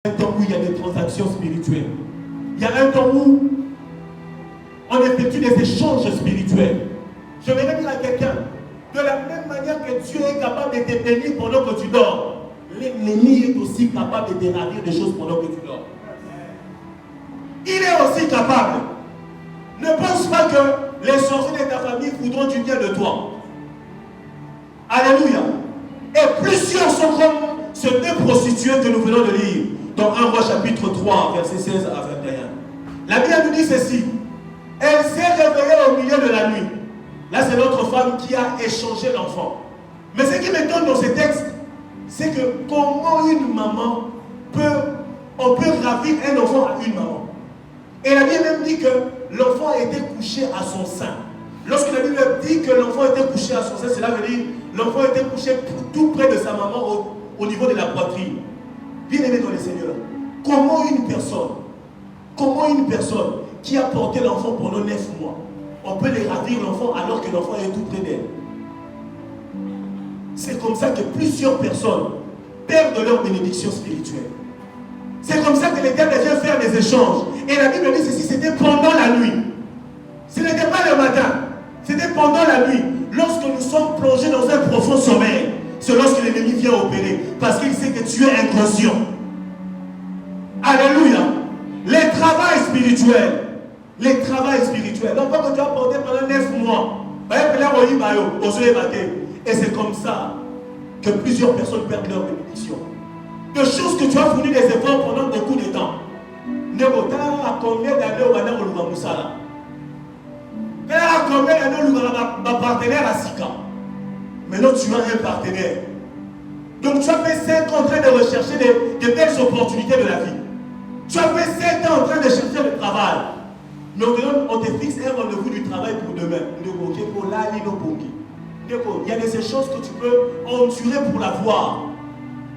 un temps où il y a des transactions spirituelles. Il y a un temps où on effectue des échanges spirituels. Je vais dire à quelqu'un, de la même manière que Dieu est capable de te bénir pendant que tu dors, l'ennemi est aussi capable de te ravir des choses pendant que tu dors. Il est aussi capable. Ne pense pas que les sorciers de ta famille voudront du bien de toi. Alléluia. Et plusieurs sont comme ces deux prostituées que nous venons de lire dans 1 Roi chapitre 3, versets 16 à 21. La Bible nous dit ceci. Elle s'est réveillée au milieu de la nuit. Là, c'est notre femme qui a échangé l'enfant. Mais ce qui m'étonne dans ces textes, c'est que comment une maman on peut ravir un enfant à une maman. Et la Bible même dit que l'enfant a été couché à son sein. Lorsque la Bible dit que l'enfant était couché à son sein, cela veut dire l'enfant était couché tout près de sa maman au niveau de la poitrine. Bien aimé dans le Seigneur, comment une personne qui a porté l'enfant pendant 9 mois, on peut les ravir l'enfant alors que l'enfant est tout près d'elle? C'est comme ça que plusieurs personnes perdent leur bénédiction spirituelle. C'est comme ça que l'Éternel vient faire des échanges. Et la Bible dit ceci, c'était pendant la nuit. Ce n'était pas le matin, c'était pendant la nuit. Lorsque nous sommes plongés dans un profond sommeil, c'est lorsque l'ennemi vient opérer. Parce qu'il sait que tu es inconscient. Alléluia. Les travails spirituels. Donc, quand tu as porté pendant 9 mois, et c'est comme ça que plusieurs personnes perdent leur bénédiction. De choses que tu as fourni des efforts pendant beaucoup de temps. Combien d'années au Ghana au Moussala? Combien d'années au partenaire à Sika? Maintenant tu as un partenaire. Donc tu as fait 5 ans en train de rechercher de belles opportunités de la vie. Tu as fait 7 ans en train de chercher le travail. Maintenant on te fixe un rendez-vous du travail pour demain. Il y a des choses que tu peux endurer pour l'avoir.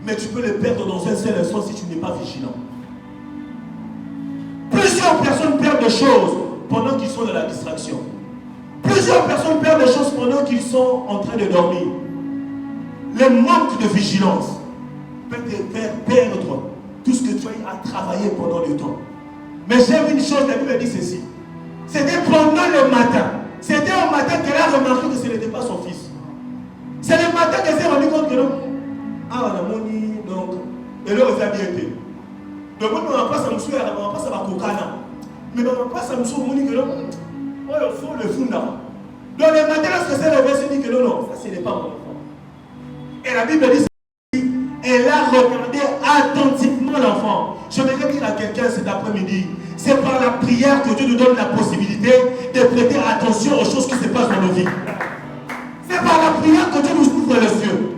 Mais tu peux les perdre dans un seul instant si tu n'es pas vigilant. Plusieurs personnes perdent des choses pendant qu'ils sont dans la distraction. Plusieurs personnes perdent des choses pendant qu'ils sont en train de dormir. Le manque de vigilance peut te faire perdre tout ce que tu as travaillé pendant le temps. Mais j'aime une chose, la Bible dit ceci. C'était pendant le matin. C'était au matin qu'elle a remarqué que ce n'était pas son fils. C'est le matin qu'elle s'est rendue compte que non. Ah, on a moni, donc, et là, on a bien été. Donc, on ne va pas s'amuser, on va pas s'amuser. Mais on ne va pas s'amuser au moni que non. Oh, il faut le fond là. Donc, le matin, lorsque c'est levé, elle dit que non, ça, ce n'est pas mon enfant. Et la Bible dit, elle a regardé attentivement l'enfant. Je voudrais dire à quelqu'un cet après-midi, c'est par la prière que Dieu nous donne la possibilité de prêter attention aux choses qui se passent dans nos vies. C'est par la prière que Dieu nous ouvre les yeux.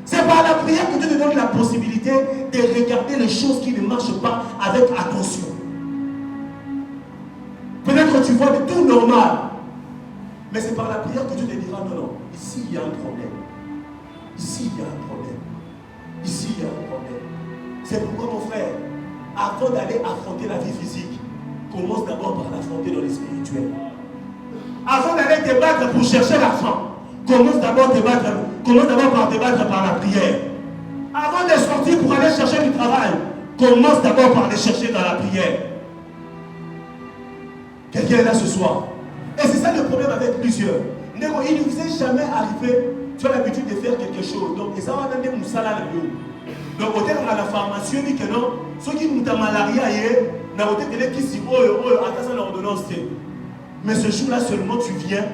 C'est par la prière que Dieu nous donne la possibilité de regarder les choses qui ne marchent pas avec attention. Peut-être que tu vois de tout normal, mais c'est par la prière que Dieu te dira non, non, ici il y a un problème. Ici il y a un problème. Ici il y a un problème. C'est pourquoi mon frère, avant d'aller affronter la vie physique, commence d'abord par l'affronter dans les spirituels. Avant d'aller te battre pour chercher l'argent, commence d'abord par te battre par la prière. Avant de sortir pour aller chercher du travail, commence d'abord par aller chercher dans la prière. Quelqu'un est là ce soir. Et c'est ça le problème avec plusieurs. Il ne vous est jamais arrivé, tu as l'habitude de faire quelque chose. Donc, et ça va donner mon salaire. Donc, au terme de la pharmacie, on dit que non, ceux qui ont malaria, n'a pas été qui s'y attends l'ordonnance. Mais ce jour-là seulement, tu viens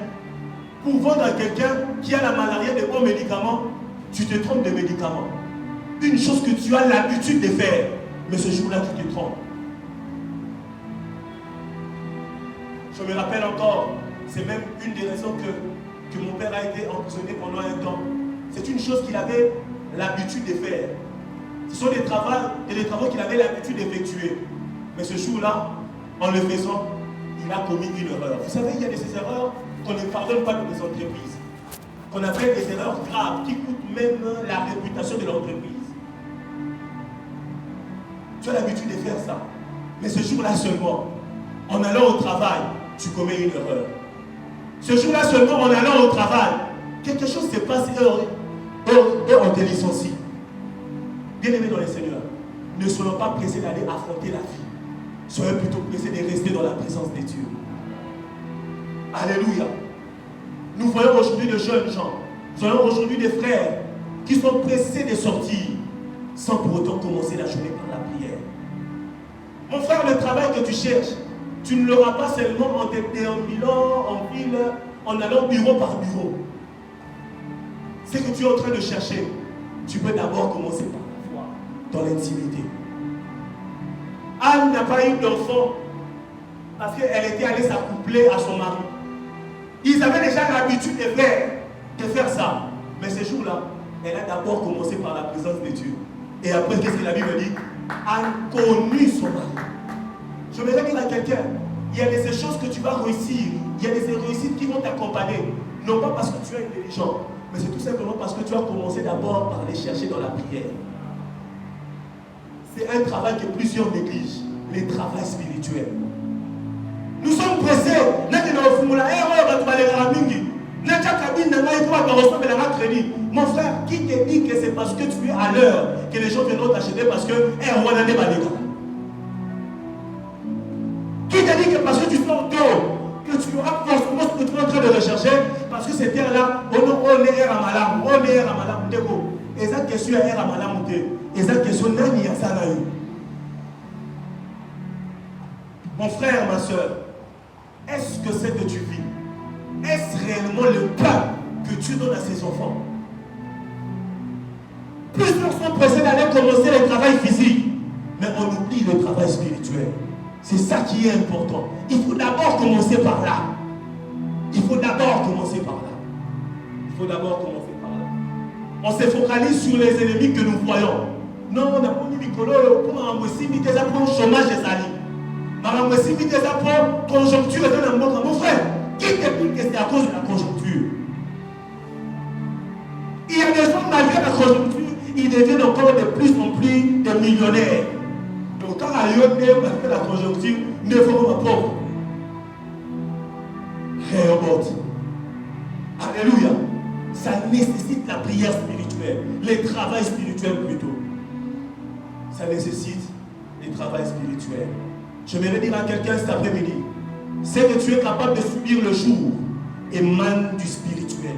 pour vendre à quelqu'un qui a la malaria des bons médicaments, tu te trompes de médicaments. Une chose que tu as l'habitude de faire, mais ce jour-là, tu te trompes. Je me rappelle encore, c'est même une des raisons que mon père a été emprisonné pendant un temps. C'est une chose qu'il avait l'habitude de faire. Ce sont des travaux qu'il avait l'habitude d'effectuer. Mais ce jour-là, en le faisant, il a commis une erreur. Vous savez, il y a de ces erreurs qu'on ne pardonne pas dans les entreprises. Qu'on appelle des erreurs graves qui coûtent même la réputation de l'entreprise. Tu as l'habitude de faire ça. Mais ce jour-là seulement, en allant au travail, tu commets une erreur. Ce jour-là seulement, en allant au travail, quelque chose se passe et on te licencie. Bien aimé dans les Seigneurs, ne soyons pas pressés d'aller affronter la vie. Soyons plutôt pressés de rester dans la présence de Dieu. Alléluia. Nous voyons aujourd'hui de jeunes gens, nous voyons aujourd'hui des frères qui sont pressés de sortir sans pour autant commencer la journée par la prière. Mon frère, le travail que tu cherches, tu ne l'auras pas seulement en te déambulant en ville, en allant bureau par bureau. Ce que tu es en train de chercher, tu peux d'abord commencer par la foi, dans l'intimité. Anne n'a pas eu d'enfant parce qu'elle était allée s'accoupler à son mari. Ils avaient déjà l'habitude de faire ça. Mais ce jour-là, elle a d'abord commencé par la présence de Dieu. Et après, qu'est-ce que la Bible dit? Anne connut son mari. Je vais dire à quelqu'un, il y a des choses que tu vas réussir, il y a des réussites qui vont t'accompagner. Non pas parce que tu es intelligent, mais c'est tout simplement parce que tu as commencé d'abord par les chercher dans la prière. C'est un travail que plusieurs négligent, le travail spirituel. Nous sommes pressés. Mon frère, qui te dit que c'est parce que tu es à l'heure que les gens viendront t'acheter parce que qui te dit que parce que tu sors tôt, que tu auras forcément ce que tu es en train de rechercher, parce que cette terre-là, on est à malam, on est à malam, et ça question est à malam, et ça question n'est à ça. Mon frère, ma soeur, est-ce que ce que tu vis, est-ce réellement le pain que tu donnes à ses enfants? Plusieurs sont pressés d'aller commencer le travail physique, mais on oublie le travail spirituel. C'est ça qui est important. Il faut d'abord commencer par là. Il faut d'abord commencer par là. Il faut d'abord commencer par là. On se focalise sur les ennemis que nous voyons. Non, on n'a pas mis Nicolo pour un chômage et sali. Conjoncture est un mon frère. Qui te dit que c'est à cause de la conjoncture? Il y a des gens, malgré la conjoncture, ils deviennent encore de plus en plus des millionnaires. Donc quand malgré la conjoncture, ne faut pas pauvre. Alléluia. Ça nécessite la prière spirituelle, le travail spirituel plutôt. Ça nécessite le travail spirituel. Je vais dire à quelqu'un cet après-midi, c'est que tu es capable de subir le jour émane du spirituel.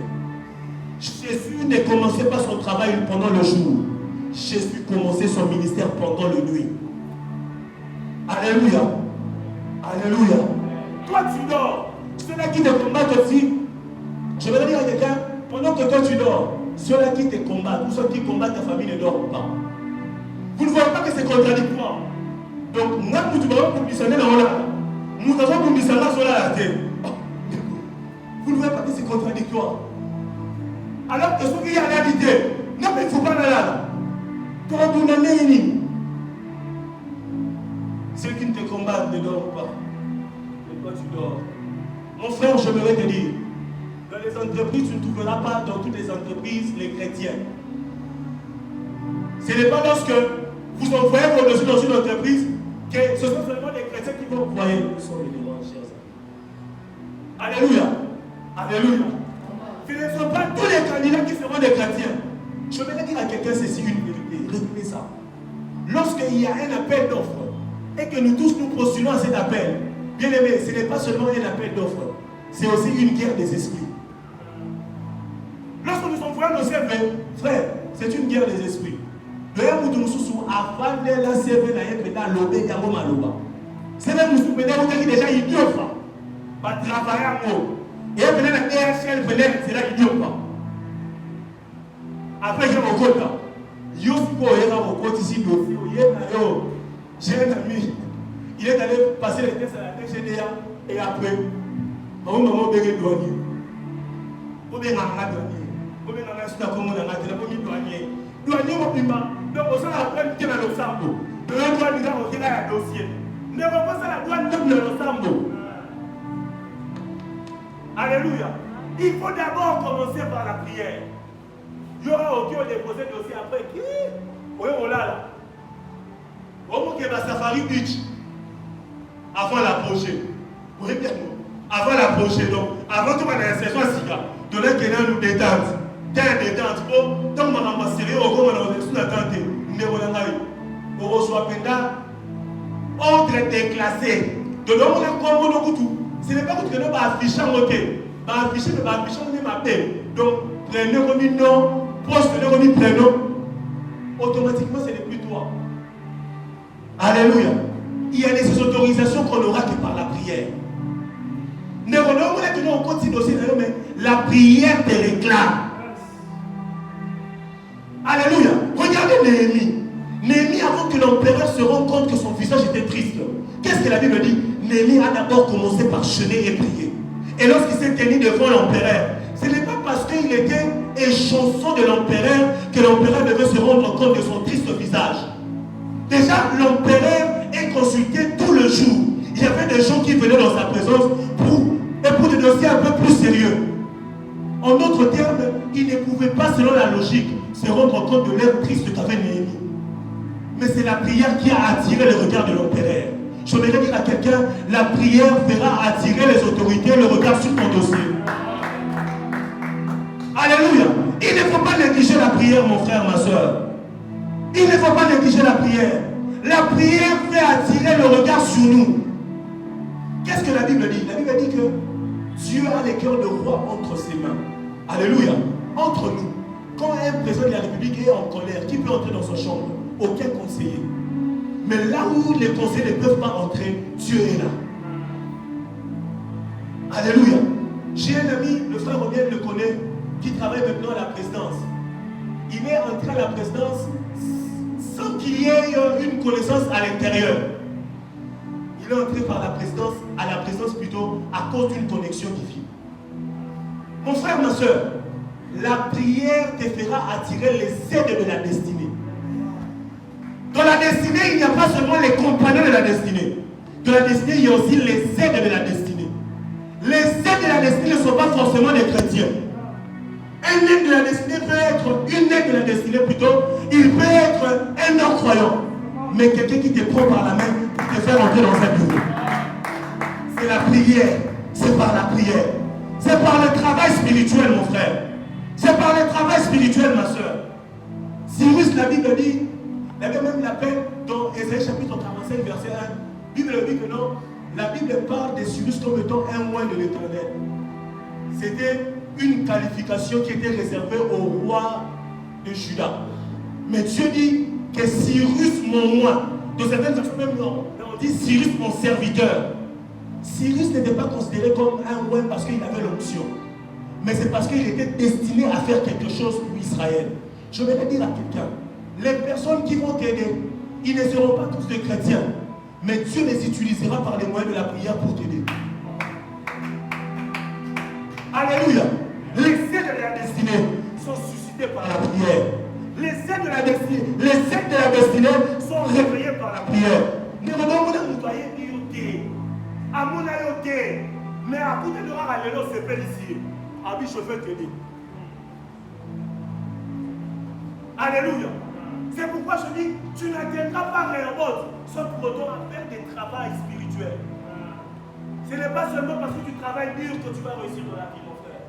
Jésus ne commençait pas son travail pendant le jour. Jésus commençait son ministère pendant la nuit. Alléluia. Alléluia. Toi tu dors. Ceux-là qui te combattent aussi, je vais dire à quelqu'un, pendant que toi tu dors, ceux-là qui te combattent, ou ceux qui combattent ta famille ne dorment pas. Vous ne voyez pas que c'est contradictoire. Donc, nous devons conditionner la rola. Nous devons conditionner la terre. Vous ne voyez pas que c'est contradictoire. Alors que ceux qui y a réalité, non, mais il ne faut pas aller là. Pour vous donner ceux qui ne te combattent ne dorment pas. Et toi, tu dors. Mon frère, je voudrais te dire, dans les entreprises, tu ne trouveras pas dans toutes les entreprises les chrétiens. Ce n'est pas lorsque vous envoyez vos dossiers dans une entreprise que ce sont seulement les chrétiens qui vont envoyer. Nous sommes les démons, chers amis. Alléluia. Alléluia. Ce ne sont pas tous les candidats qui seront des chrétiens. Je vais dire à quelqu'un ceci, une vérité. Retenez ça. Lorsqu'il y a un appel d'offres et que nous tous nous postulons à cet appel, bien aimé, ce n'est pas seulement un appel d'offres, c'est aussi une guerre des esprits. Lorsque nous envoyons nos CV, frère, c'est une guerre des esprits. D'ailleurs, nous sommes avant de la CV, c'est même nous sommes déjà idiots. Pas travailler en haut. Et après, la DHL, c'est là idiot. Après, j'ai mon côté. Yo, mon côté ici, j'ai un ami. Il est allé passer les tests à la TGDA et après, maman bégué douanier. Pour bien en douanier. Pour bien en acheter comme on a acheté, pour bien douanier. Douanier, mon pima. Donc, on s'en appelle qui est dans le sambo. De la douane, nous avons un dossier. Ne va pas ça la douane dans le sambo. Alléluia. Il faut d'abord commencer par la prière. Il y aura aucun déposé le dossier après. Qui? Oui, on l'a là. Au moins qu'il y a Safari Beach. Avant l'approcher. Vous voyez bien nous. Avant l'approcher, donc, avant tout, on a un session à Siga. De là, quelqu'un nous détente. T'as un détente. Tant qu'on m'a sérieux, au gros, on a sous la tente. Nous ne voulons pas. ordre déclassé. De l'homme, ce n'est pas que tu vas afficher en côté. Afficher, mais afficher, on est ma paix. Donc, prénom comme un nom, poste comme un prénom. Automatiquement, ce n'est plus toi. Alléluia. Il y a des autorisations qu'on n'aura que par la prière. On continue aussi, mais la prière te réclame. Alléluia. Regardez Néhémie. Néhémie, avant que l'empereur se rende compte que son visage était triste, qu'est-ce que la Bible dit? Néhémie a d'abord commencé par jeûner et prier. Et lorsqu'il s'est tenu devant l'empereur, ce n'est pas parce qu'il était échanson de l'empereur que l'empereur devait se rendre compte de son triste visage. Déjà, l'empereur est consulté tout le jour. Il y avait des gens qui venaient dans sa présence pour des dossiers un peu plus sérieux. En d'autres termes, il ne pouvait pas, selon la logique, se rendre compte de l'air triste qu'avait Néhémie. Mais c'est la prière qui a attiré le regard de l'empereur. Je voudrais dire à quelqu'un, la prière fera attirer les autorités, le regard sur ton dossier. Alléluia. Il ne faut pas négliger la prière, mon frère, ma soeur. Il ne faut pas négliger la prière. La prière fait attirer le regard sur nous. Qu'est-ce que la Bible dit? La Bible dit que Dieu a les cœurs de roi entre ses mains. Alléluia. Entre nous. Quand un président de la République est en colère, qui peut entrer dans sa chambre? Aucun conseiller. Mais là où les conseillers ne peuvent pas entrer, Dieu est là. Alléluia. J'ai un ami, le frère Romiel le connaît, qui travaille maintenant à la présidence. Il est entré à la présidence sans qu'il y ait une connaissance à l'intérieur. Il est entré par la présidence, à la présidence plutôt, à cause d'une connexion divine. Mon frère, ma soeur, la prière te fera attirer les aides de la destinée. Dans la destinée, il n'y a pas seulement les compagnons de la destinée. Dans la destinée, il y a aussi les aides de la destinée. Les aides de la destinée ne sont pas forcément des chrétiens. Un aide de la destinée peut être, une aide de la destinée plutôt, il peut être un non-croyant. Mais quelqu'un qui te prend par la main pour te faire entrer dans un bureau. C'est la prière. C'est par la prière. C'est par le travail spirituel, mon frère. C'est par le travail spirituel, ma soeur. Cyrus, la Bible dit, la Bible même l'appelle dans Ésaïe chapitre 45, verset 1. La Bible dit que non, la Bible parle de Cyrus comme étant un oint de l'Éternel. C'était une qualification qui était réservée au roi de Juda. Mais Dieu dit que Cyrus, mon oint, dans certaines versions même, on dit Cyrus, mon serviteur. Cyrus n'était pas considéré comme un oint parce qu'il avait l'onction. Mais c'est parce qu'il était destiné à faire quelque chose pour Israël. Je vais le dire à quelqu'un. Les personnes qui vont t'aider, ils ne seront pas tous des chrétiens. Mais Dieu les utilisera par les moyens de la prière pour t'aider. Alléluia. Les aides de la destinée sont suscités par la prière. Les aides de la destinée sont réveillées par la prière. Mais à côté de l'heure, c'est fait ici. Abi, je vais te dire. Alléluia. C'est pourquoi je dis, tu n'atteindras pas Rehoboth sans pour autant faire des travails spirituels. Ce n'est pas seulement parce que tu travailles dur que tu vas réussir dans la vie, mon frère.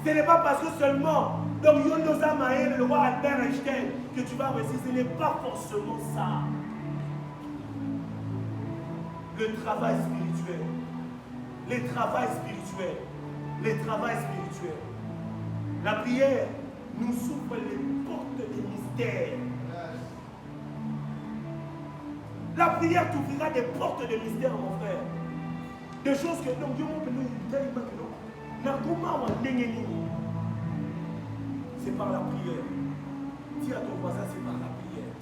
Ce n'est pas parce que seulement, donc Yonoza Maël, le roi Albert Einstein, que tu vas réussir. Ce n'est pas forcément ça. Le travail spirituel. Les travails spirituels. Les travails spirituels. La prière nous ouvre les portes des mystères. La prière t'ouvrira des portes de mystère, mon frère. Des choses que donc Dieu m'a dit, c'est par la prière. Dis à ton voisin, c'est par la prière.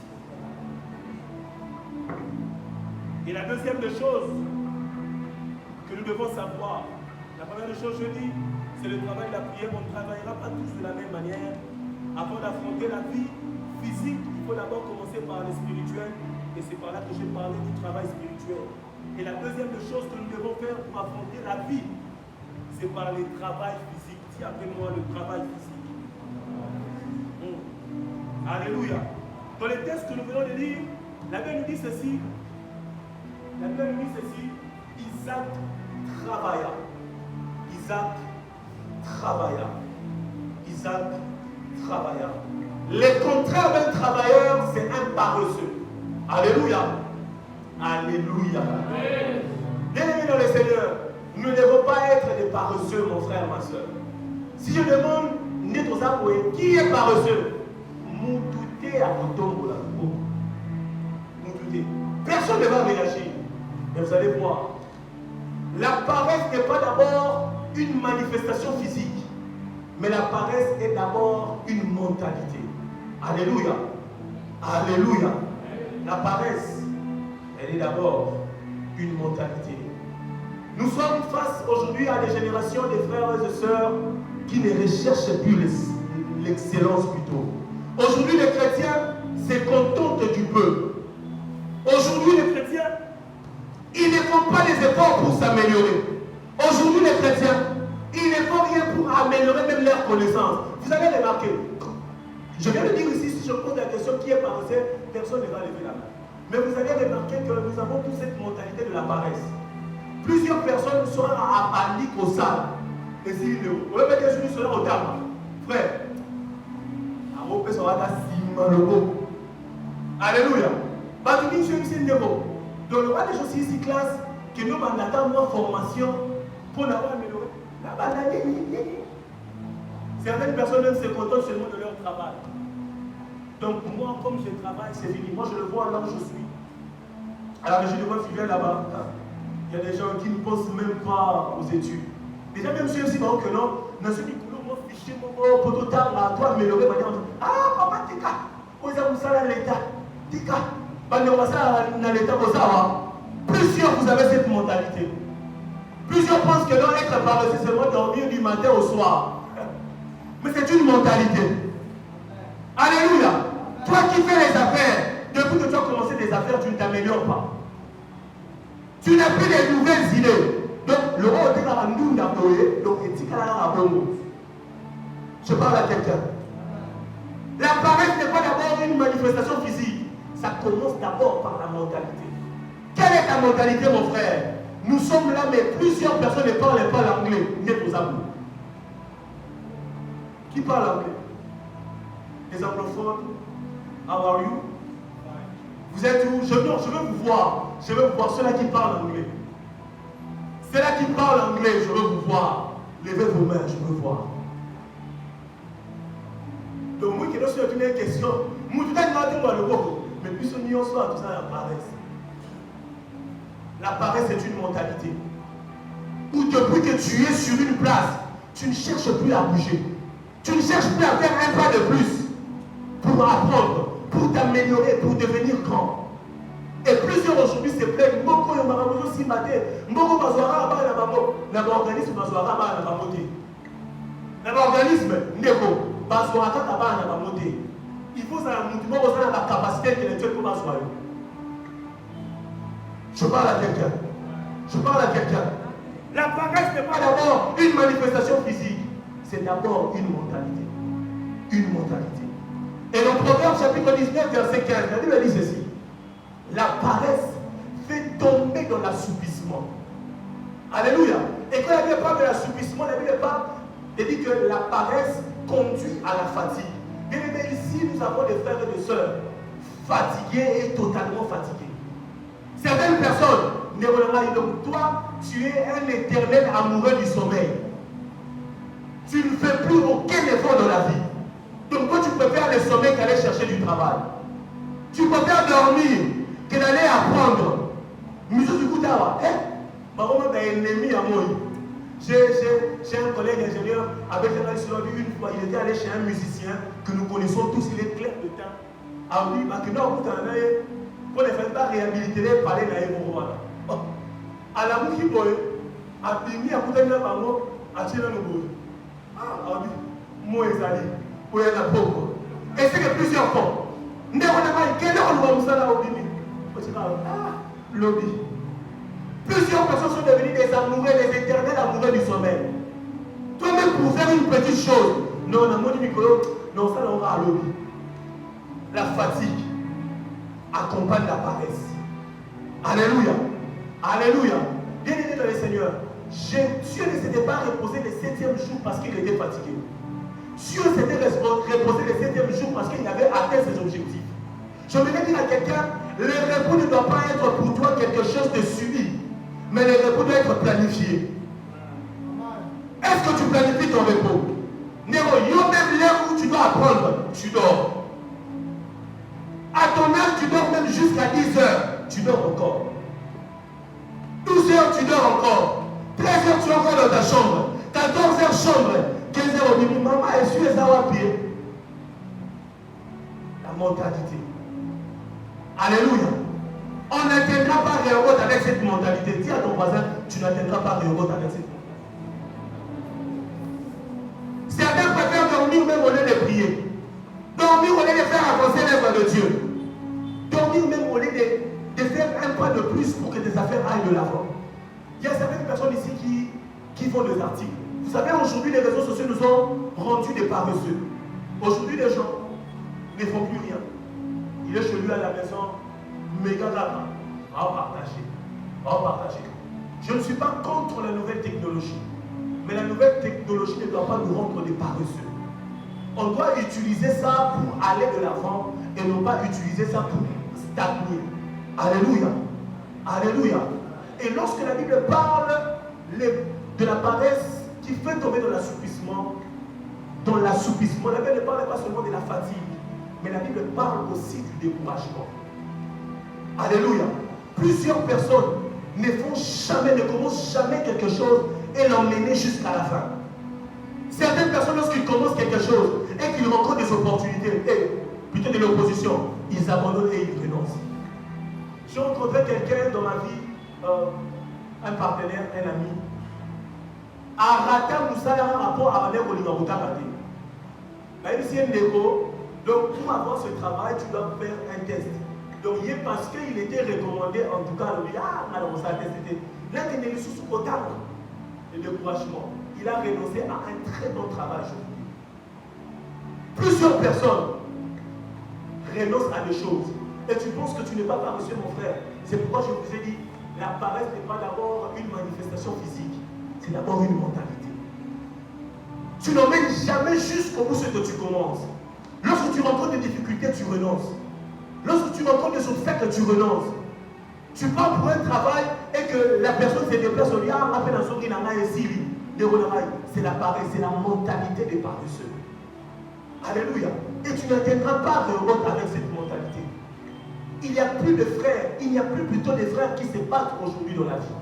Et la deuxième des choses que nous devons savoir, la première des choses, je dis, c'est le travail de la prière. On ne travaillera pas tous de la même manière. Avant d'affronter la vie physique, il faut d'abord commencer par le spirituel. Et c'est par là que j'ai parlé du travail spirituel. Et la deuxième des choses que nous devons faire pour affronter la vie, c'est par le travail physique. Dis après moi le travail physique. Alléluia. Dans les textes que nous venons de lire, la Bible nous dit ceci. La Bible nous dit ceci. Isaac travailla. Isaac travailla. Isaac travailla. Le contraire d'un travailleur, c'est un paresseux. Alléluia. Alléluia. Bien-aimés dans le Seigneur, nous ne devons pas être des paresseux, mon frère, ma soeur. Si je demande, qui est paresseux? Moutouté à Kotombo. Moutouté. Personne ne va réagir. Mais vous allez voir. La paresse n'est pas d'abord une manifestation physique, mais la paresse est d'abord une mentalité. Alléluia. Alléluia. La paresse, elle est d'abord une mentalité. Nous sommes face aujourd'hui à des générations de frères et de sœurs qui ne recherchent plus l'excellence plutôt. Aujourd'hui, les chrétiens se contentent du peu. Aujourd'hui, les chrétiens, ils ne font pas les efforts pour s'améliorer. Aujourd'hui, les chrétiens, ils ne font rien pour améliorer même leur connaissance. Vous avez remarqué, je viens de dire ici, si je pose la question qui est paresseux, personne ne va lever la main. Mais vous avez remarqué que nous avons toute cette mentalité de la paresse. Plusieurs personnes sont à panique au sale. Et si vous voulez mettre des solutions au terme, frère, alléluia. Donc le roi des choses ici classe que nous avons moins formation pour l'avoir amélioré. Certaines personnes même se contentent seulement de leur travail. Donc moi, comme je travaille, c'est fini. Moi, je le vois là où je suis. À la régie de voie filiale là-bas, il y a des gens qui ne pensent même pas aux études. Déjà, même ceux aussi, que non, dans ce qui fichier, pour tout temps, à toi, améliorer, ah, papa, tika, vous avez ça dans l'État, tika, dans l'État, plusieurs, vous avez cette mentalité. Plusieurs pensent que non, être paresseux, c'est seulement dormir du matin au soir. Mais c'est une mentalité. Alléluia. Toi qui fais les affaires, depuis que tu as commencé des affaires, tu ne t'améliores pas. Tu n'as plus de nouvelles idées. Donc, le roi était à nous d'appeler, donc il dit qu'elle a un bon mot. Je parle à quelqu'un. La paresse n'est pas d'abord une manifestation physique. Ça commence d'abord par la mentalité. Quelle est ta mentalité, mon frère? Nous sommes là, mais plusieurs personnes ne parlent pas l'anglais. N'est aux amours. Qui parle anglais? Les anglophones? How are you? Vous êtes où? Je veux vous voir. Je veux vous voir. Ceux-là qui parlent anglais. Ceux-là qui parlent anglais, je veux vous voir. Levez vos mains, je veux voir. Donc, moi qui dois se retourner une question, moi je dois demander moi le mot, mais puis ce nuance là, tout ça, la paresse. La paresse est une mentalité. Où depuis que tu es sur une place, tu ne cherches plus à bouger. Tu ne cherches plus à faire un pas de plus pour apprendre, pour t'améliorer, pour devenir grand. Et plusieurs aujourd'hui se plaignent. Moko yo marabozo si maté, moko bazwara ba na bango, na organisme bazwara ba na bango te. Na organisme ndeko bazwara kaka ba na bango te. Il faut ça mutu moko ça na capacité intellectuelle pour bazwara. Je parle à quelqu'un. Je parle à quelqu'un. La paresse n'est pas d'abord une manifestation physique, c'est d'abord une mentalité. Une mentalité. Et dans Proverbe chapitre 19, verset 15, la Bible dit ceci. La paresse fait tomber dans l'assoupissement. Alléluia. Et quand la Bible parle de l'assoupissement, la Bible parle et dit que la paresse conduit à la fatigue. Bien aimé, ici nous avons des frères et des sœurs fatigués et totalement fatigués. Certaines personnes, donc toi, tu es un éternel amoureux du sommeil. Tu ne fais plus aucun effort dans la vie. Donc toi, tu préfères le sommeil qu'aller chercher du travail. Tu préfères dormir que d'aller apprendre. Mais du coup, tu as un ennemi à moi. J'ai un collègue ingénieur avec un une fois, il était allé chez un musicien que nous connaissons tous, il est clair de temps. Ah oui, parce que nous, pour ne faire pas réhabiliter les palais dans à la bouche, il a mis à côté de la banque, à tirer le bout. Ah oui, moi, ils allaient. Pour être à pauvre. Et c'est que plusieurs fois, nous avons quel est le ça là au début? Lobby. Plusieurs personnes sont devenues des amoureux, des éternels amoureux du sommeil. Toi-même, pour faire une petite chose, non, on a mon micro, non, ça, on va à lobby. La fatigue accompagne la paresse. Alléluia. Alléluia. Bien-aimé dans le Seigneur, Dieu ne s'était pas reposé le 7e jour parce qu'il était fatigué. Dieu s'était reposé le 7e jour parce qu'il avait atteint ses objectifs. Je voulais dire à quelqu'un, Le repos ne doit pas être pour toi quelque chose de subi, mais le repos doit être planifié. Est-ce que tu planifies ton repos? Néro, même l'heure où tu dois apprendre, tu dors. À ton âge, tu dors même jusqu'à 10 heures, tu dors encore. 12 heures, tu dors encore. 13 heures, tu es encore dans ta chambre. 14 heures, chambre. 15 heures au début, maman, est-ce que ça va pied? La mentalité. Alléluia. On n'atteindra pas Rehoboth avec cette mentalité. Dis à ton voisin, tu n'atteindras pas Rehoboth avec cette mentalité. Certains préfèrent dormir même au lieu de prier. Dormir au lieu de faire avancer l'œuvre de Dieu. Dormir même au lieu de faire un pas de plus pour que tes affaires aillent de l'avant. Il y a certaines personnes ici qui font des articles. Vous savez, aujourd'hui, les réseaux sociaux nous ont rendus des paresseux. Aujourd'hui, les gens ne font plus rien. Il est chez lui à la maison, méga grave. On va partager. Je ne suis pas contre la nouvelle technologie. Mais la nouvelle technologie ne doit pas nous rendre des paresseux. On doit utiliser ça pour aller de l'avant et non pas utiliser ça pour stagner. Alléluia. Alléluia. Et lorsque la Bible parle de la paresse qui fait tomber dans l'assoupissement, la Bible ne parle pas seulement de la fatigue, mais la Bible parle aussi du découragement. Alléluia. Plusieurs personnes ne commencent jamais quelque chose et l'emmener jusqu'à la fin. Certaines personnes, lorsqu'ils commencent quelque chose et qu'ils rencontrent des opportunités, et plutôt de l'opposition, ils abandonnent et ils renoncent. J'ai rencontré quelqu'un dans ma vie, un partenaire, un ami, à Rata Moussala, un rapport à Mané Kolingabouta Raté. Donc, pour avoir ce travail, tu dois faire un test. Donc, parce qu'il était recommandé, en tout cas, il a testé. Là, il est sous potable. Le découragement. Il a renoncé à un très bon travail. Plusieurs personnes renoncent à des choses. Et tu penses que tu n'es pas paresseux, mon frère. C'est pourquoi je vous ai dit, la paresse n'est pas d'abord une manifestation physique. C'est d'abord une mentalité. Tu n'emmènes jamais jusqu'au bout ce que tu commences. Lorsque tu rencontres des difficultés, tu renonces. Lorsque tu rencontres des obstacles, tu renonces. Tu pars pour un travail et que la personne se déplace au liard, après dans son c'est la paresse, c'est la mentalité des paresseux. Alléluia. Et tu n'atteindras pas Rehoboth avec cette mentalité. Il n'y a plus de frères, il n'y a plus plutôt des frères qui se battent aujourd'hui dans la vie.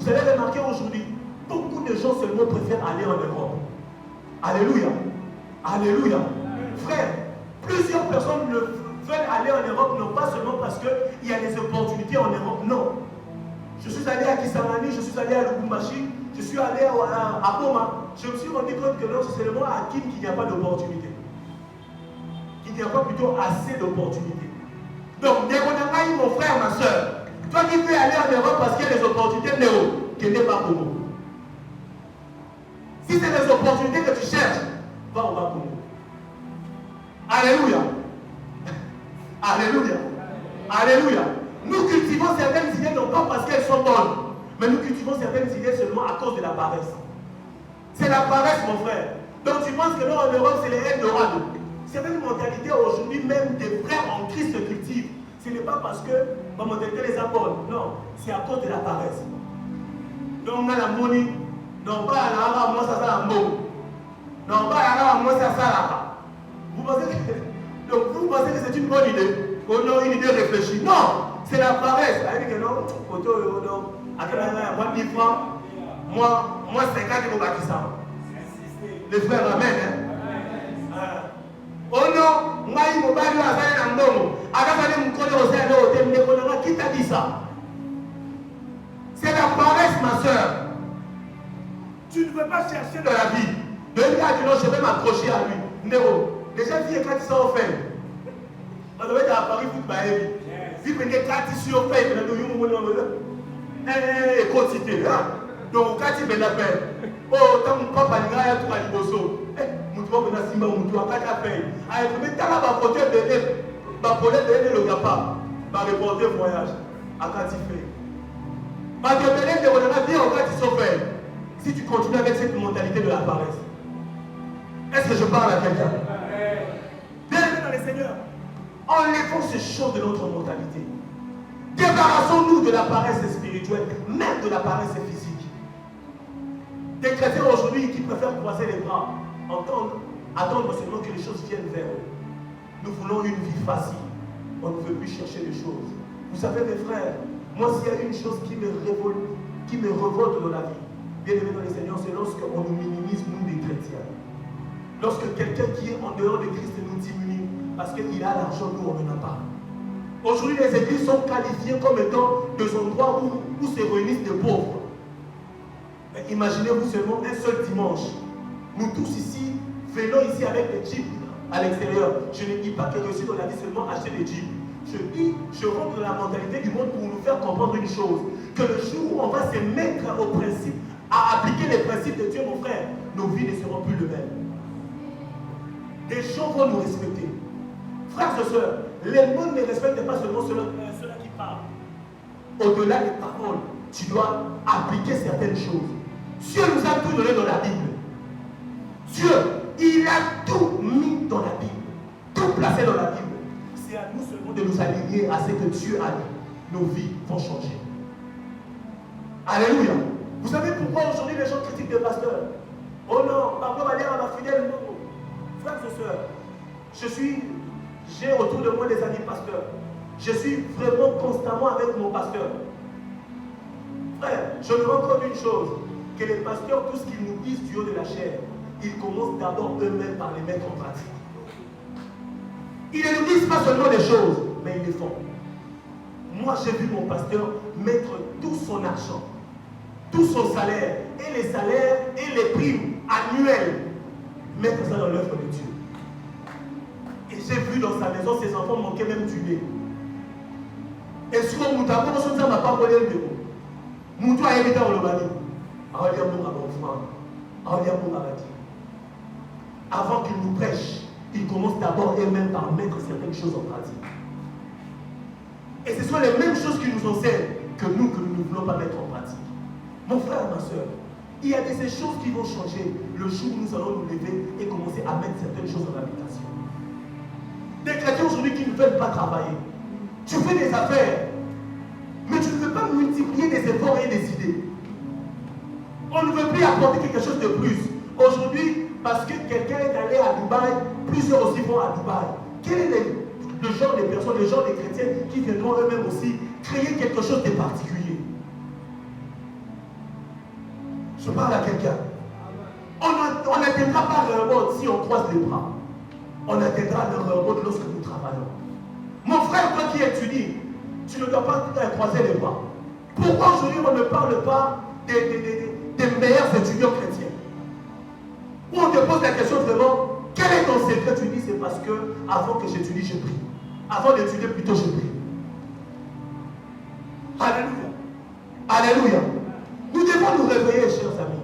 Vous avez remarqué aujourd'hui, beaucoup de gens seulement préfèrent aller en Europe. Alléluia. Alléluia. Frère, plusieurs personnes veulent aller en Europe, non pas seulement parce qu'il y a des opportunités en Europe, non. Je suis allé à Kisangani, je suis allé à Lubumbashi, je suis allé à Boma. Je me suis rendu compte que non, c'est seulement à Kim qu'il n'y a pas d'opportunité. Qu'il n'y a pas plutôt assez d'opportunités. Donc, Néronangaï, mon frère, ma soeur, toi qui veux aller en Europe parce qu'il y a des opportunités, Néo, qui n'est pas Congo. Si c'est des opportunités que tu cherches, va au bas Congo. Alléluia. Alléluia. Alléluia. Nous cultivons certaines idées non pas parce qu'elles sont bonnes, mais nous cultivons certaines idées seulement à cause de la paresse. C'est la paresse, mon frère. Donc tu penses que non, en Europe, c'est les Eldorado. Certaines mentalités aujourd'hui, même des frères en Christ se cultivent. Ce n'est pas parce que ma mentalité les abonne. Non, c'est à cause de la paresse. Donc on a la monnaie. Non, pas à la moi ça la mot. Non, pas à la moi ça la. Vous pensez que c'est une bonne idée? Ou non, une idée réfléchie? Non! C'est la paresse. Elle dit que non, moi 50 euros ça. Les frères amènent. Oh non, moi il m'a dit à ça. Qui t'a dit ça? C'est la paresse, ma soeur. Tu ne veux pas chercher dans la vie. De lui a dit non, je vais m'accrocher à lui. Néo, déjà vie et quand ils sont faits. On devait être à Paris toute ma vie. Vu que les cartes sur fait, et quantité. Donc, quand tu me l'appelles, oh, tant mon papa n'a pas tout à l'Iboso. Mon toit, on a Simba, mon toit, quand tu appelles. Ah, il faut mettre la côté de problème de le gapa. Ma reporter voyage. À quand tu fais. Ma demande de on a bien au quand tu sont fait. Si tu continues avec cette mentalité de la paresse. Est-ce que je parle à quelqu'un? Bien aimé dans les Seigneurs. Enlevons ces choses de notre mentalité. Débarrassons-nous de la paresse spirituelle, même de la paresse physique. Des chrétiens aujourd'hui qui préfèrent croiser les bras, attendre seulement que les choses viennent vers eux. Nous voulons une vie facile. On ne veut plus chercher les choses. Vous savez mes frères, moi s'il y a une chose qui me révolte dans la vie, bien aimé dans les Seigneurs, c'est lorsqu'on nous minimise, nous les chrétiens. Lorsque quelqu'un qui est en dehors de Christ nous diminue parce qu'il a l'argent, nous on n'en a pas. Aujourd'hui, les églises sont qualifiées comme étant des endroits où se réunissent des pauvres. Mais imaginez-vous seulement un seul dimanche. Nous tous ici, venons ici avec des jeeps à l'extérieur. Je ne dis pas que je suis dans la vie seulement acheter des jeeps. Je rentre dans la mentalité du monde pour nous faire comprendre une chose. Que le jour où on va se mettre au principe, à appliquer les principes de Dieu, mon frère, nos vies ne seront plus les mêmes. Des gens vont nous respecter. Frères et sœurs, les mondes ne respectent pas seulement ceux-là qui parlent. Au-delà des paroles, tu dois appliquer certaines choses. Dieu nous a tout donné dans la Bible. Dieu, il a tout mis dans la Bible. Tout placé dans la Bible. C'est à nous seulement de nous aligner à ce que Dieu a dit. Nos vies vont changer. Alléluia. Vous savez pourquoi aujourd'hui les gens critiquent les pasteurs? Oh non, papa va dire à ma fidèle, non. Frères et sœurs, j'ai autour de moi des amis pasteurs. Je suis vraiment constamment avec mon pasteur. Frère, je me rends compte d'une chose, que les pasteurs, tout ce qu'ils nous disent du haut de la chair, ils commencent d'abord eux-mêmes par les mettre en pratique. Ils ne nous disent pas seulement des choses, mais ils les font. Moi, j'ai vu mon pasteur mettre tout son argent, tout son salaire, et les salaires et les primes annuelles, mettre ça dans l'œuvre de Dieu. Et j'ai vu dans sa maison, ses enfants manquaient même du lait. Et sur mon mouton, on ne m'a pas volé le démon. Mouton a évité au Lobani. Avant qu'ils nous prêchent, ils commencent d'abord eux-mêmes par mettre certaines choses en pratique. Et ce sont les mêmes choses qui nous enseignent que nous ne voulons pas mettre en pratique. Mon frère, ma soeur, il y a ces choses qui vont changer le jour où nous allons nous lever et commencer à mettre certaines choses en application. Des chrétiens aujourd'hui qui ne veulent pas travailler. Tu fais des affaires, mais tu ne veux pas multiplier des efforts et des idées. On ne veut plus apporter quelque chose de plus. Aujourd'hui, parce que quelqu'un est allé à Dubaï, plusieurs aussi vont à Dubaï. Quel est le genre de personnes, le genre de chrétiens qui viendront eux-mêmes aussi créer quelque chose de particulier? Je parle à quelqu'un. On n'atteindra pas leur mode si on croise les bras. On atteindra leur mode lorsque nous travaillons. Mon frère, toi qui étudies, tu ne dois pas croiser les bras. Pourquoi aujourd'hui on ne parle pas des meilleurs étudiants chrétiens? Où on te pose la question vraiment, quel est ton secret? Tu dis, c'est parce que avant que j'étudie, je prie. Avant d'étudier, plutôt, je prie. Alléluia. Alléluia. Nous devons nous réveiller, chers amis.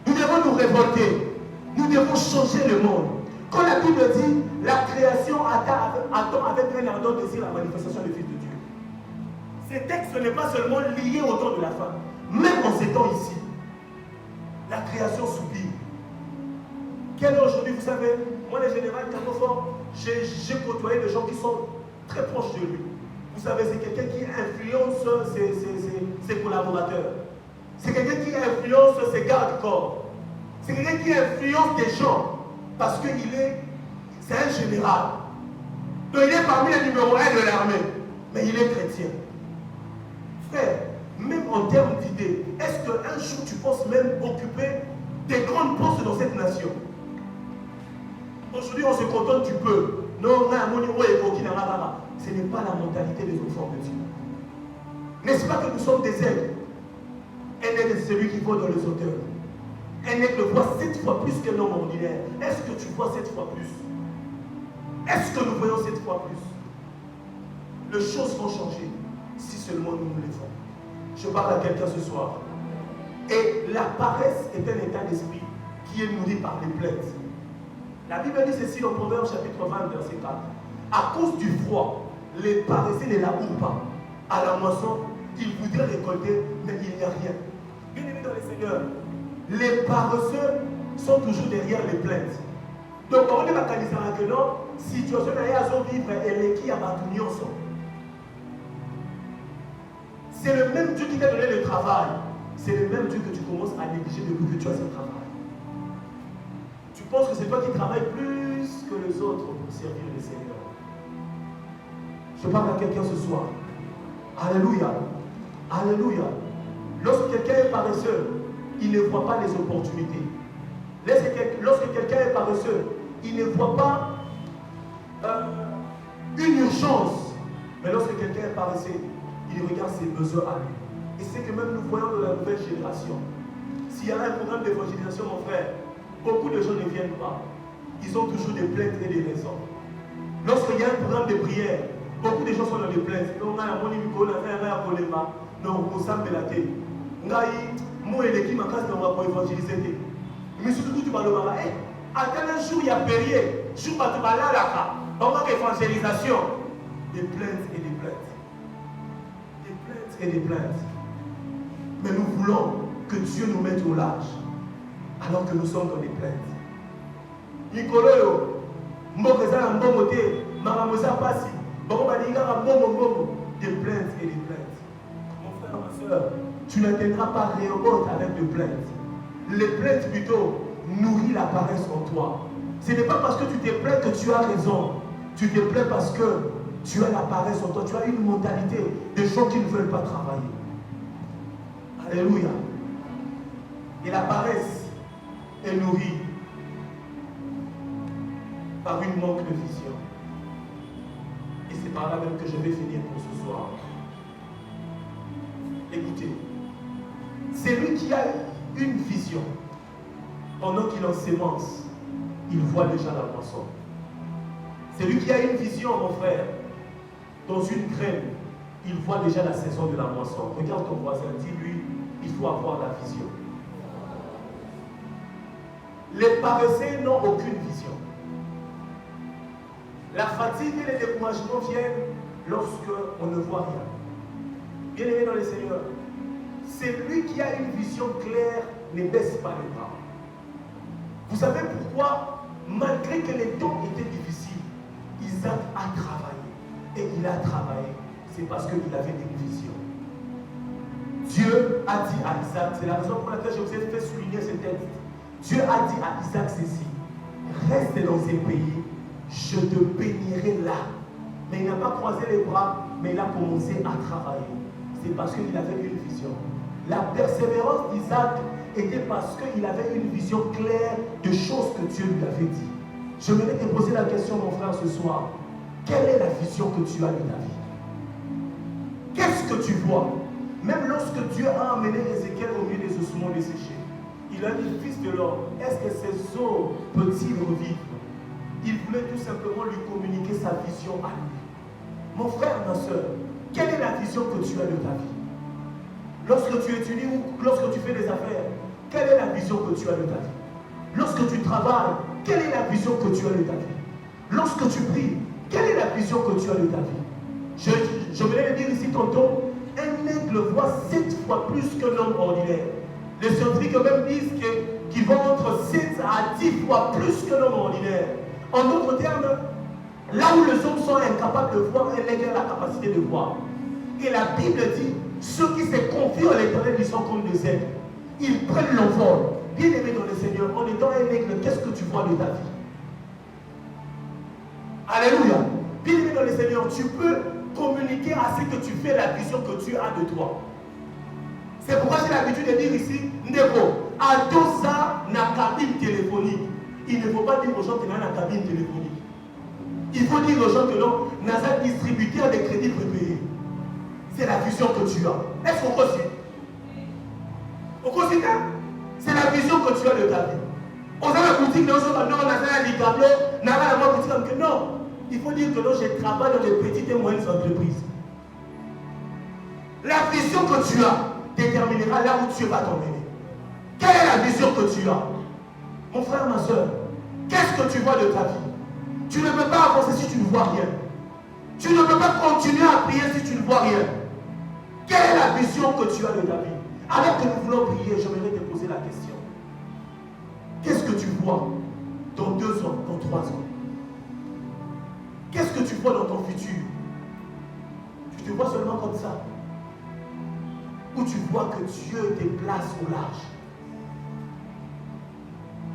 Nous devons nous révolter. Nous devons changer le monde. Quand la Bible dit, la création attend avec un ardent désir la manifestation du Fils de Dieu. Ces textes ne sont pas seulement liés au temps de la fin. Même en ces temps ici, la création s'oublie. Quel est aujourd'hui, vous savez, moi le général Camofort, j'ai côtoyé des gens qui sont très proches de lui. Vous savez, c'est quelqu'un qui influence ses collaborateurs. C'est quelqu'un qui influence ses gardes-corps. C'est quelqu'un qui influence des gens parce que c'est un général. Donc il est parmi les numéros 1 de l'armée, mais il est chrétien. Frère, même en termes d'idées, est-ce qu'un jour tu penses même occuper des grandes postes dans cette nation? Aujourd'hui, on se contente du peu. Non, ce n'est pas la mentalité des enfants de Dieu. N'est-ce pas que nous sommes des aigles? Un aigle, c'est celui qui vole dans les hauteurs. Un aigle voit 7 fois plus qu'un homme ordinaire. Est-ce que tu vois 7 fois plus? Est-ce que nous voyons 7 fois plus? Les choses vont changer si seulement nous nous levons. Je parle à quelqu'un ce soir. Et la paresse est un état d'esprit qui est nourri par les plaintes. La Bible dit ceci dans Proverbe chapitre 20, verset 4. À cause du froid, les paresseux ne labourent pas. À la moisson, ils voudraient récolter, mais il n'y a rien. Bien aimé dans les Seigneurs, les paresseux sont toujours derrière les plaintes. Donc, on est localisé à non, situation à vivre et les qui a battu. C'est le même Dieu qui t'a donné le travail. C'est le même Dieu que tu commences à négliger depuis que tu as ce travail. Tu penses que c'est toi qui travailles plus que les autres pour servir le Seigneur. Je parle à quelqu'un ce soir. Alléluia. Alléluia. Lorsque quelqu'un est paresseux, il ne voit pas les opportunités. Lorsque quelqu'un est paresseux, il ne voit pas une urgence. Mais lorsque quelqu'un est paresseux, il regarde ses besoins à lui. Et c'est que même nous voyons de la nouvelle génération. S'il y a un programme d'évangélisation, mon frère, beaucoup de gens ne viennent pas. Ils ont toujours des plaintes et des raisons. Lorsqu'il y a un programme de prière, beaucoup de gens sont dans des plaintes. Non, mais surtout, tu vas le voir. À tel jour, il y a périer. Jour, tu vas là. On va l'évangélisation. Des plaintes et des plaintes. Des plaintes et des plaintes. Mais nous voulons que Dieu nous mette au large. Alors que nous sommes dans des plaintes. Nicolo, Mbokezana Mbomote, Maramosa Passi, des plaintes et des plaintes. Mon frère, ma soeur, tu n'atteindras pas Rehoboth avec de plaintes. Les plaintes plutôt nourrissent la paresse en toi. Ce n'est pas parce que tu te plains que tu as raison. Tu te plains parce que tu as la paresse en toi. Tu as une mentalité de gens qui ne veulent pas travailler. Alléluia. Et la paresse est nourrie par une manque de vision. Et c'est par là même que je vais finir pour ce soir. Écoutez, c'est lui qui a une vision. Pendant qu'il en sémence, il voit déjà la moisson. C'est lui qui a une vision, mon frère. Dans une graine, il voit déjà la saison de la moisson. Regarde ton voisin, dis-lui, il faut avoir la vision. Les paresseux n'ont aucune vision. La fatigue et les découragements viennent lorsqu'on ne voit rien. Bien aimé dans le Seigneur, c'est lui qui a une vision claire, ne baisse pas les bras. Vous savez pourquoi, malgré que les temps étaient difficiles, Isaac a travaillé. Et il a travaillé. C'est parce qu'il avait une vision. Dieu a dit à Isaac, c'est la raison pour laquelle je vous ai fait souligner ce texte. Dieu a dit à Isaac ceci: reste dans ces pays, je te bénirai là. Mais il n'a pas croisé les bras, mais il a commencé à travailler. C'est parce qu'il avait une vision. La persévérance d'Isaac était parce qu'il avait une vision claire de choses que Dieu lui avait dit. Je voulais te poser la question, mon frère, ce soir. Quelle est la vision que tu as de ta vie? Qu'est-ce que tu vois? Même lorsque Dieu a amené Ézéchiel au milieu des ossements desséchés, il a dit: fils de l'homme, est-ce que ces os peuvent-ils revivre? Il voulait tout simplement lui communiquer sa vision à lui. Mon frère, ma soeur, quelle est la vision que tu as de ta vie? Lorsque tu étudies ou lorsque tu fais des affaires, quelle est la vision que tu as de ta vie? Lorsque tu travailles, quelle est la vision que tu as de ta vie? Lorsque tu pries, quelle est la vision que tu as de ta vie? Je voulais le dire ici tantôt, un aigle voit 7 fois plus qu'un homme ordinaire. Les scientifiques même disent qu'ils vont entre 7 à 10 fois plus qu'un homme ordinaire. En d'autres termes, là où les hommes sont incapables de voir, un aigle a la capacité de voir. Et la Bible dit, ceux qui se confient à l'Éternel, ils sont comme des aigles. Ils prennent l'envol. Bien aimé dans le Seigneur, en étant un aigle, qu'est-ce que tu vois de ta vie? Alléluia. Bien aimé dans le Seigneur, tu peux communiquer à ce que tu fais, la vision que tu as de toi. C'est pourquoi j'ai l'habitude de dire ici, Ndeko, à tout ça, na cabine téléphonique. Il ne faut pas dire aux gens que tu as une cabine téléphonique. Il faut dire aux gens que non, nous avons un distributeur de crédits prépayés. C'est la vision que tu as. Est-ce qu'on considère? On considère? C'est la vision que tu as de ta vie. On a la boutique, non, on a un tableau, on a la boutique comme que non. Il faut dire que non, je travaille dans les petites et moyennes entreprises. La vision que tu as déterminera là où tu vas t'emmener. Quelle est la vision que tu as? Mon frère, ma soeur, qu'est-ce que tu vois de ta vie? Tu ne peux pas avancer si tu ne vois rien. Tu ne peux pas continuer à prier si tu ne vois rien. Quelle est la vision que tu as de ta vie? Alors que nous voulons prier, j'aimerais te poser la question. Qu'est-ce que tu vois dans 2 ans, dans 3 ans? Qu'est-ce que tu vois dans ton futur? Tu te vois seulement comme ça? où tu vois que Dieu te place au large.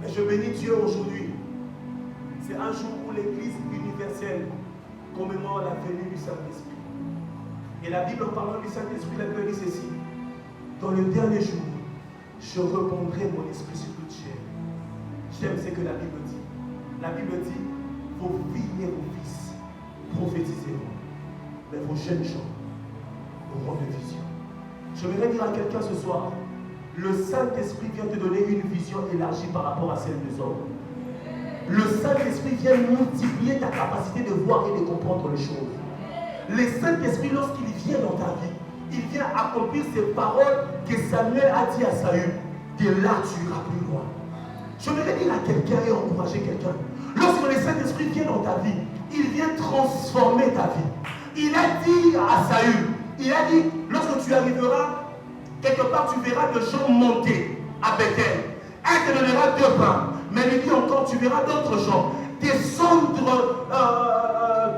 Mais je bénis Dieu aujourd'hui. C'est un jour où l'Église universelle commémore la venue du Saint-Esprit. Et la Bible, en parlant du Saint-Esprit, la Bible dit ceci: dans le dernier jour, je répandrai mon esprit sur toute chair. J'aime ce que la Bible dit. La Bible dit: vos filles et vos fils prophétiseront, mais vos jeunes gens auront des visions. Je voudrais dire à quelqu'un ce soir: le Saint-Esprit vient te donner une vision élargie par rapport à celle des hommes. Le Saint-Esprit vient multiplier ta capacité de voir et de comprendre les choses. Le Saint-Esprit, lorsqu'il vient dans ta vie, il vient accomplir ces paroles que Samuel a dit à Saül. De là, tu iras plus loin. Je voudrais dire à quelqu'un et encourager quelqu'un: lorsque le Saint-Esprit vient dans ta vie, il vient transformer ta vie. Il a dit à Saül, il a dit, lorsque tu arriveras, quelque part tu verras des gens monter à Bethel. Un te donnera 2 pains. Mais il dit encore, tu verras d'autres gens descendre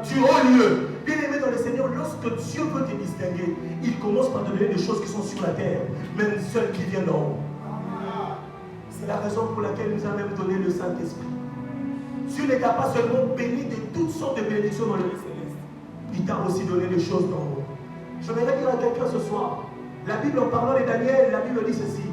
du haut lieu. Bien aimé dans le Seigneur, lorsque Dieu veut te distinguer, il commence par te donner des choses qui sont sur la terre, même celles qui viennent d'en haut. C'est la raison pour laquelle il nous a même donné le Saint-Esprit. Dieu n'est pas seulement béni de toutes sortes de bénédictions dans le lieu céleste, il t'a aussi donné des choses d'en haut. Je voudrais dire à quelqu'un ce soir, la Bible, en parlant de Daniel, la Bible dit ceci: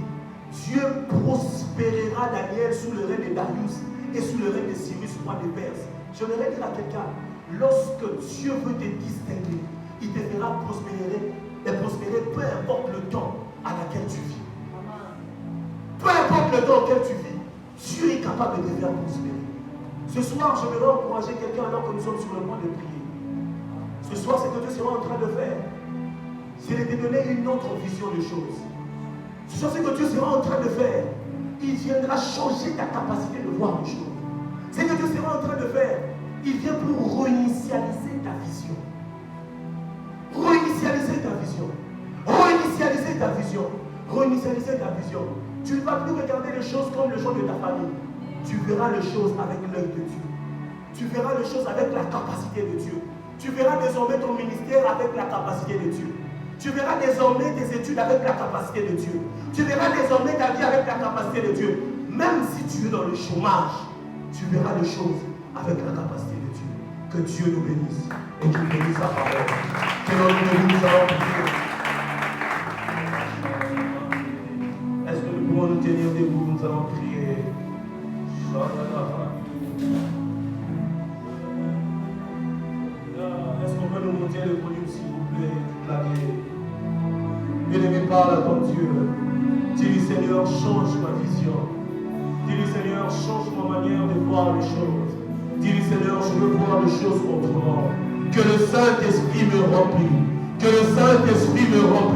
Dieu prospérera Daniel sous le règne de Darius et sous le règne de Cyrus, roi de Perse. Je voudrais dire à quelqu'un, lorsque Dieu veut te distinguer, il te fera prospérer, et prospérer peu importe le temps à laquelle tu vis. Peu importe le temps auquel tu vis, Dieu est capable de te faire prospérer. Ce soir, je voudrais encourager quelqu'un alors que nous sommes sur le point de prier. Ce soir, c'est que Dieu sera en train de faire. C'est de te donner une autre vision des choses. Ce soir, c'est que Dieu sera en train de faire. Il viendra changer ta capacité de voir les choses. C'est que Dieu sera en train de faire. Il vient pour réinitialiser ta vision. Réinitialiser ta vision. Réinitialiser ta vision. Réinitialiser ta vision. Tu ne vas plus regarder les choses comme les gens de ta famille. Tu verras les choses avec l'œil de Dieu. Tu verras les choses avec la capacité de Dieu. Tu verras désormais ton ministère avec la capacité de Dieu. Tu verras désormais tes études avec la capacité de Dieu. Tu verras désormais ta vie avec la capacité de Dieu. Même si tu es dans le chômage, tu verras les choses avec la capacité de Dieu. Que Dieu nous bénisse et qu'il bénisse sa parole. Que nous allons prier. Est-ce que nous pouvons nous tenir debout? Nous allons prier. Est-ce qu'on peut nous monter le volume, s'il vous plaît, toute la vie? Bien-aimé, parle à ton Dieu. Dis-lui, Seigneur, change ma vision. Dis-lui, Seigneur, change ma manière de voir les choses. Dis-lui, Seigneur, je veux voir les choses autrement. Que le Saint-Esprit me remplisse. Que le Saint-Esprit me remplisse.